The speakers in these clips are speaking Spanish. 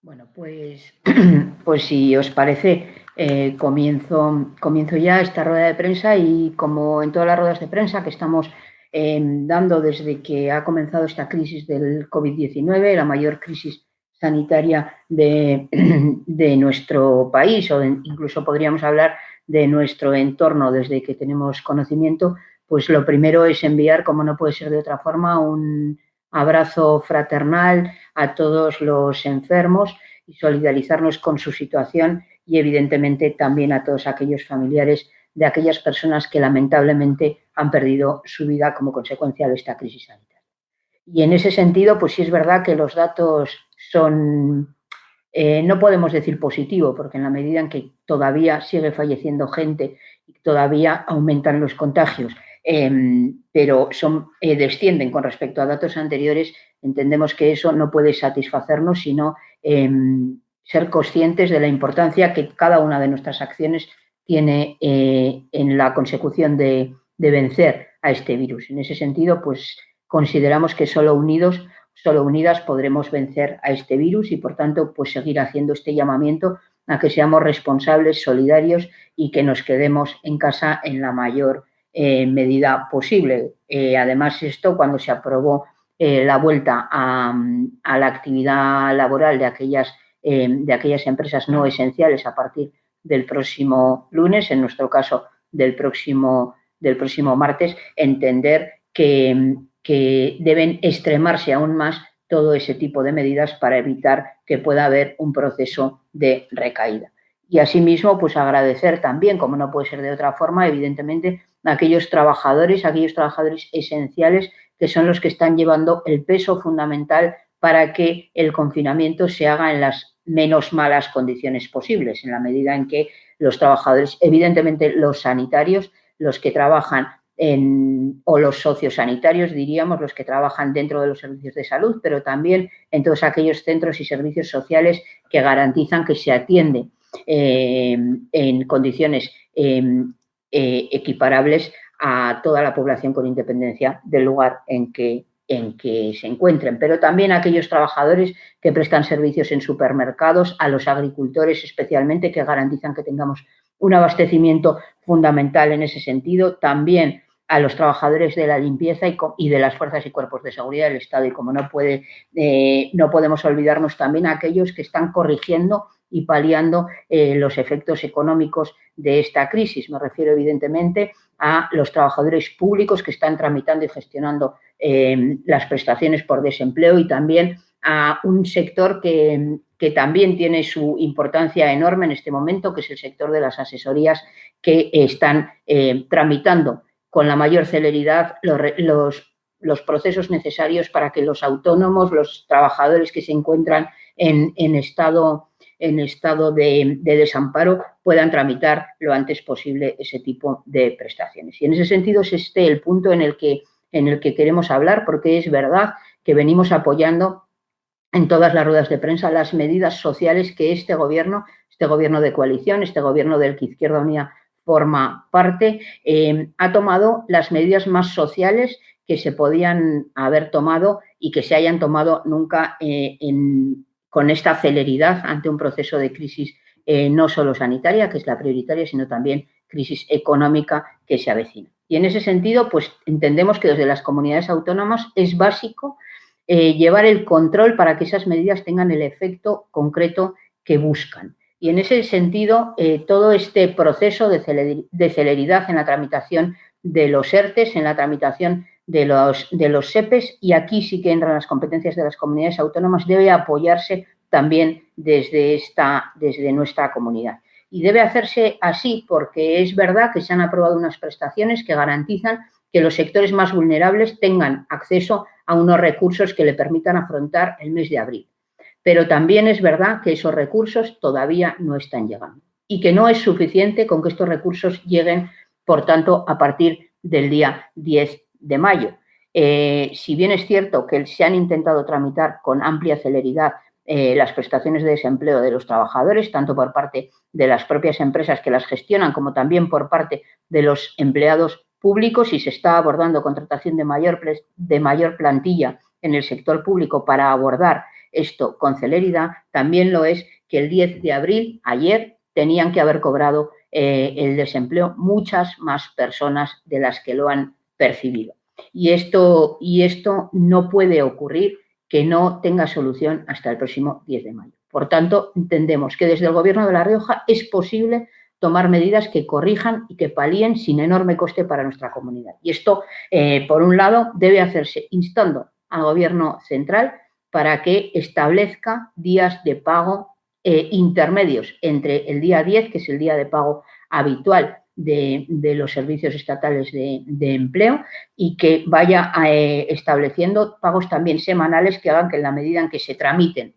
Bueno, pues, pues si os parece, comienzo ya esta rueda de prensa y como en todas las ruedas de prensa que estamos dando desde que ha comenzado esta crisis del COVID-19, la mayor crisis sanitaria de nuestro país o incluso podríamos hablar de nuestro entorno desde que tenemos conocimiento, pues lo primero es enviar, como no puede ser de otra forma, un abrazo fraternal a todos los enfermos y solidarizarnos con su situación y, evidentemente, también a todos aquellos familiares de aquellas personas que lamentablemente han perdido su vida como consecuencia de esta crisis sanitaria. Y en ese sentido, pues sí es verdad que los datos son, no podemos decir positivo, porque en la medida en que todavía sigue falleciendo gente y todavía aumentan los contagios, pero descienden con respecto a datos anteriores, entendemos que eso no puede satisfacernos, sino ser conscientes de la importancia que cada una de nuestras acciones tiene en la consecución de vencer a este virus. En ese sentido, pues consideramos que solo unidas podremos vencer a este virus y, por tanto, pues seguir haciendo este llamamiento a que seamos responsables, solidarios y que nos quedemos en casa en la mayor medida posible. Además, esto cuando se aprobó la vuelta a la actividad laboral de aquellas empresas no esenciales a partir del próximo lunes, en nuestro caso del próximo martes, entender que deben extremarse aún más todo ese tipo de medidas para evitar que pueda haber un proceso de recaída. Y asimismo, pues agradecer también, como no puede ser de otra forma, evidentemente, a aquellos trabajadores esenciales que son los que están llevando el peso fundamental para que el confinamiento se haga en las menos malas condiciones posibles, en la medida en que los trabajadores, evidentemente los sanitarios, los que trabajan o los sociosanitarios, diríamos, los que trabajan dentro de los servicios de salud, pero también en todos aquellos centros y servicios sociales que garantizan que se atiende en condiciones equiparables a toda la población con independencia del lugar en que se encuentren, pero también a aquellos trabajadores que prestan servicios en supermercados, a los agricultores especialmente, que garantizan que tengamos un abastecimiento fundamental en ese sentido, también a los trabajadores de la limpieza y de las fuerzas y cuerpos de seguridad del Estado. Y como no podemos olvidarnos también a aquellos que están corrigiendo y paliando los efectos económicos de esta crisis. Me refiero, evidentemente, a los trabajadores públicos que están tramitando y gestionando las prestaciones por desempleo y también a un sector que también tiene su importancia enorme en este momento, que es el sector de las asesorías, que están tramitando con la mayor celeridad los procesos necesarios para que los autónomos, los trabajadores que se encuentran en estado de desamparo puedan tramitar lo antes posible ese tipo de prestaciones. Y en ese sentido es el punto en el que queremos hablar, porque es verdad que venimos apoyando en todas las ruedas de prensa las medidas sociales que este gobierno de coalición, este gobierno del que Izquierda Unida forma parte, ha tomado las medidas más sociales que se podían haber tomado y que se hayan tomado nunca con esta celeridad ante un proceso de crisis no solo sanitaria, que es la prioritaria, sino también crisis económica que se avecina. Y en ese sentido, pues entendemos que desde las comunidades autónomas es básico llevar el control para que esas medidas tengan el efecto concreto que buscan. Y en ese sentido, todo este proceso de celeridad en la tramitación de los ERTES, en la tramitación de los SEPES, y aquí sí que entran las competencias de las comunidades autónomas, debe apoyarse también desde nuestra comunidad. Y debe hacerse así porque es verdad que se han aprobado unas prestaciones que garantizan que los sectores más vulnerables tengan acceso a unos recursos que le permitan afrontar el mes de abril. Pero también es verdad que esos recursos todavía no están llegando y que no es suficiente con que estos recursos lleguen, por tanto, a partir del día 10 de mayo. Si bien es cierto que se han intentado tramitar con amplia celeridad las prestaciones de desempleo de los trabajadores, tanto por parte de las propias empresas que las gestionan como también por parte de los empleados públicos, y se está abordando contratación de mayor plantilla en el sector público para abordar esto con celeridad, también lo es que el 10 de abril, ayer, tenían que haber cobrado el desempleo muchas más personas de las que lo han percibido. Y esto no puede ocurrir que no tenga solución hasta el próximo 10 de mayo. Por tanto, entendemos que desde el Gobierno de La Rioja es posible tomar medidas que corrijan y que palíen sin enorme coste para nuestra comunidad. Y esto, por un lado, debe hacerse instando al Gobierno central para que establezca días de pago intermedios entre el día 10, que es el día de pago habitual de los servicios estatales de empleo, y que vaya estableciendo pagos también semanales que hagan que en la medida en que se tramiten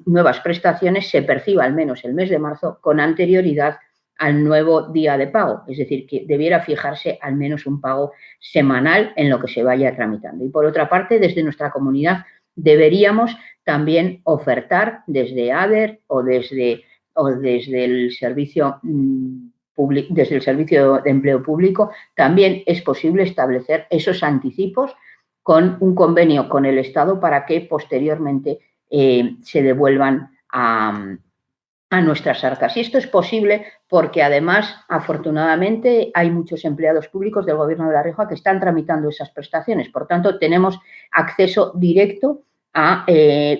nuevas prestaciones se perciba al menos el mes de marzo con anterioridad al nuevo día de pago. Es decir, que debiera fijarse al menos un pago semanal en lo que se vaya tramitando. Y por otra parte, desde nuestra comunidad deberíamos también ofertar desde ADER o desde el servicio desde el Servicio de Empleo Público, también es posible establecer esos anticipos con un convenio con el Estado para que posteriormente se devuelvan a nuestras arcas. Y esto es posible porque además, afortunadamente, hay muchos empleados públicos del Gobierno de La Rioja que están tramitando esas prestaciones. Por tanto, tenemos acceso directo a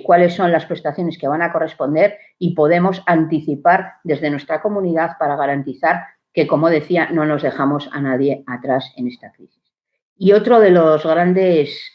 cuáles son las prestaciones que van a corresponder y podemos anticipar desde nuestra comunidad para garantizar que, como decía, no nos dejamos a nadie atrás en esta crisis. Y otro de los grandes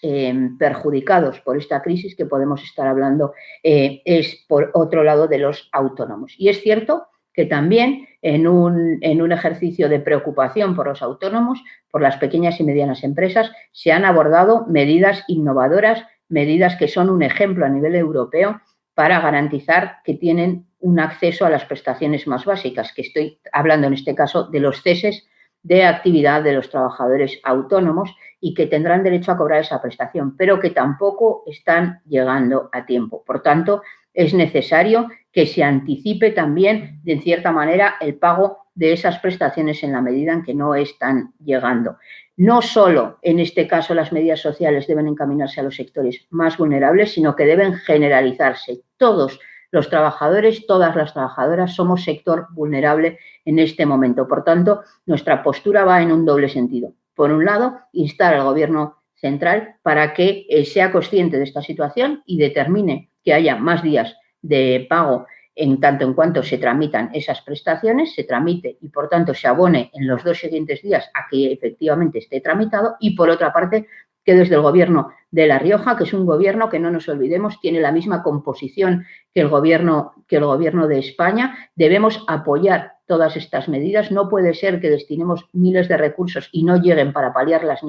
perjudicados por esta crisis que podemos estar hablando es, por otro lado, de los autónomos. Y es cierto que también en un ejercicio de preocupación por los autónomos, por las pequeñas y medianas empresas, se han abordado medidas innovadoras, medidas que son un ejemplo a nivel europeo para garantizar que tienen un acceso a las prestaciones más básicas, que estoy hablando en este caso de los ceses de actividad de los trabajadores autónomos y que tendrán derecho a cobrar esa prestación, pero que tampoco están llegando a tiempo. Por tanto, es necesario que se anticipe también, de cierta manera, el pago de esas prestaciones en la medida en que no están llegando. No solo, en este caso, las medidas sociales deben encaminarse a los sectores más vulnerables, sino que deben generalizarse. Todos los trabajadores, todas las trabajadoras, somos sector vulnerable en este momento. Por tanto, nuestra postura va en un doble sentido. Por un lado, instar al Gobierno central para que sea consciente de esta situación y determine que haya más días de pago en tanto en cuanto se tramitan esas prestaciones, se tramite y, por tanto, se abone en los 2 siguientes días a que efectivamente esté tramitado. Y, por otra parte, que desde el Gobierno de La Rioja, que es un gobierno que, no nos olvidemos, tiene la misma composición que el gobierno de España, debemos apoyar todas estas medidas. No puede ser que destinemos miles de recursos y no lleguen para paliar las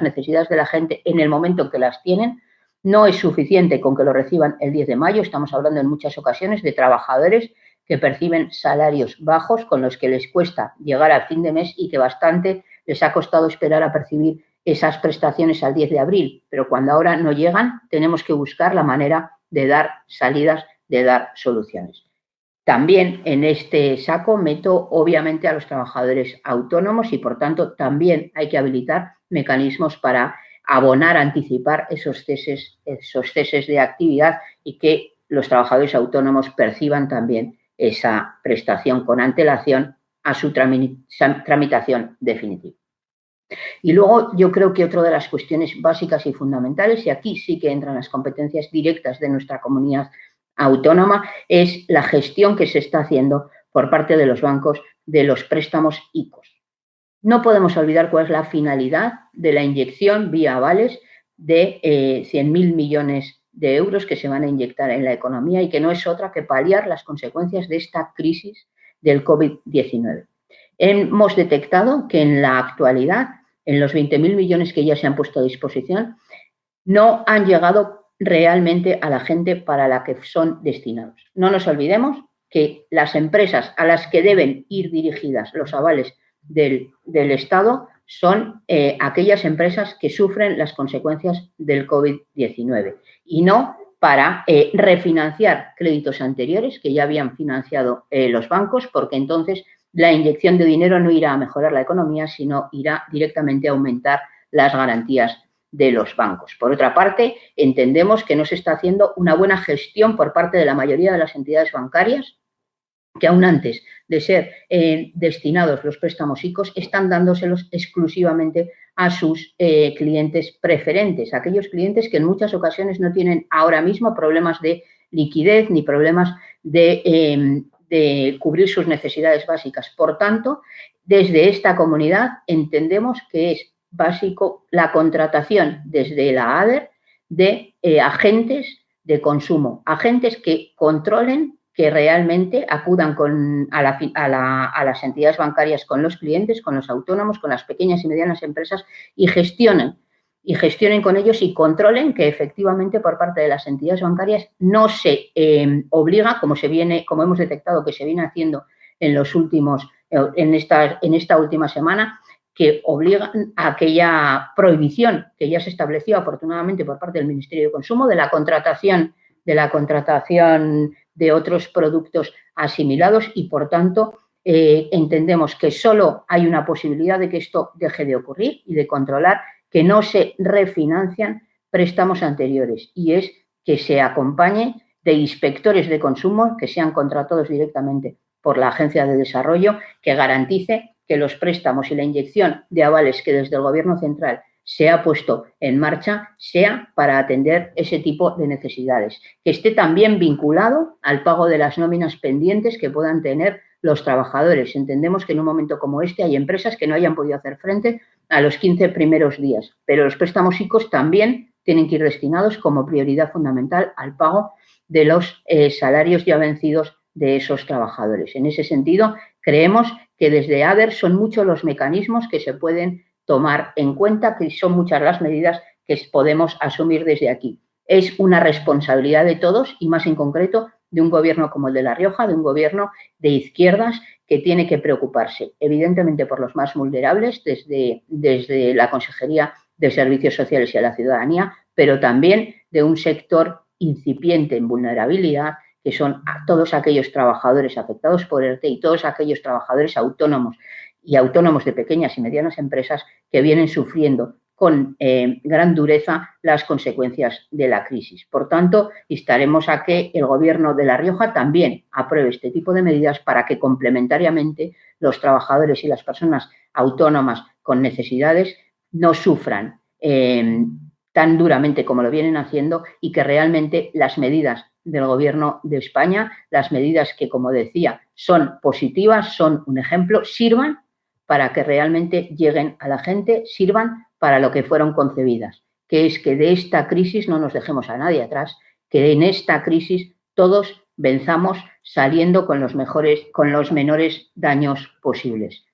necesidades de la gente en el momento en que las tienen. No es suficiente con que lo reciban el 10 de mayo. Estamos hablando en muchas ocasiones de trabajadores que perciben salarios bajos con los que les cuesta llegar al fin de mes y que bastante les ha costado esperar a percibir esas prestaciones al 10 de abril. Pero cuando ahora no llegan, tenemos que buscar la manera de dar salidas, de dar soluciones. También en este saco meto, obviamente, a los trabajadores autónomos y, por tanto, también hay que habilitar mecanismos para abonar, anticipar esos ceses de actividad y que los trabajadores autónomos perciban también esa prestación con antelación a su tramitación definitiva. Y luego yo creo que otra de las cuestiones básicas y fundamentales, y aquí sí que entran las competencias directas de nuestra comunidad autónoma, es la gestión que se está haciendo por parte de los bancos de los préstamos ICOs. No podemos olvidar cuál es la finalidad de la inyección vía avales de 100.000 millones de euros que se van a inyectar en la economía y que no es otra que paliar las consecuencias de esta crisis del COVID-19. Hemos detectado que en la actualidad, en los 20.000 millones que ya se han puesto a disposición, no han llegado realmente a la gente para la que son destinados. No nos olvidemos que las empresas a las que deben ir dirigidas los avales del Estado son aquellas empresas que sufren las consecuencias del COVID-19 y no para refinanciar créditos anteriores que ya habían financiado los bancos, porque entonces la inyección de dinero no irá a mejorar la economía, sino irá directamente a aumentar las garantías de los bancos. Por otra parte, entendemos que no se está haciendo una buena gestión por parte de la mayoría de las entidades bancarias, que aún antes de ser destinados los préstamos ICOs, están dándoselos exclusivamente a sus clientes preferentes, aquellos clientes que en muchas ocasiones no tienen ahora mismo problemas de liquidez ni problemas de cubrir sus necesidades básicas. Por tanto, desde esta comunidad entendemos que es básico la contratación desde la ADER de agentes de consumo, agentes que controlen, que realmente acudan a las entidades bancarias con los clientes, con los autónomos, con las pequeñas y medianas empresas y gestionen con ellos y controlen que efectivamente por parte de las entidades bancarias no se obliga, como hemos detectado que se viene haciendo en esta última semana, que obligan a aquella prohibición que ya se estableció afortunadamente por parte del Ministerio de Consumo de la contratación de otros productos asimilados y, por tanto, entendemos que solo hay una posibilidad de que esto deje de ocurrir y de controlar que no se refinancian préstamos anteriores, y es que se acompañe de inspectores de consumo que sean contratados directamente por la Agencia de Desarrollo, que garantice que los préstamos y la inyección de avales que desde el Gobierno central se ha puesto en marcha sea para atender ese tipo de necesidades, que esté también vinculado al pago de las nóminas pendientes que puedan tener los trabajadores. Entendemos que en un momento como este hay empresas que no hayan podido hacer frente a los 15 primeros días, pero los préstamos ICOs también tienen que ir destinados como prioridad fundamental al pago de los salarios ya vencidos de esos trabajadores. En ese sentido, creemos que desde ADER son muchos los mecanismos que se pueden tomar en cuenta, que son muchas las medidas que podemos asumir desde aquí. Es una responsabilidad de todos y más en concreto de un gobierno como el de La Rioja, de un gobierno de izquierdas que tiene que preocuparse evidentemente por los más vulnerables desde la Consejería de Servicios Sociales y a la Ciudadanía, pero también de un sector incipiente en vulnerabilidad, que son todos aquellos trabajadores afectados por ERTE y todos aquellos trabajadores autónomos y autónomos de pequeñas y medianas empresas que vienen sufriendo con gran dureza las consecuencias de la crisis. Por tanto, instaremos a que el Gobierno de La Rioja también apruebe este tipo de medidas para que complementariamente los trabajadores y las personas autónomas con necesidades no sufran tan duramente como lo vienen haciendo y que realmente las medidas del Gobierno de España, las medidas que, como decía, son positivas, son un ejemplo, sirvan para que realmente lleguen a la gente, sirvan para lo que fueron concebidas, que es que de esta crisis no nos dejemos a nadie atrás, que en esta crisis todos venzamos saliendo con los menores daños posibles.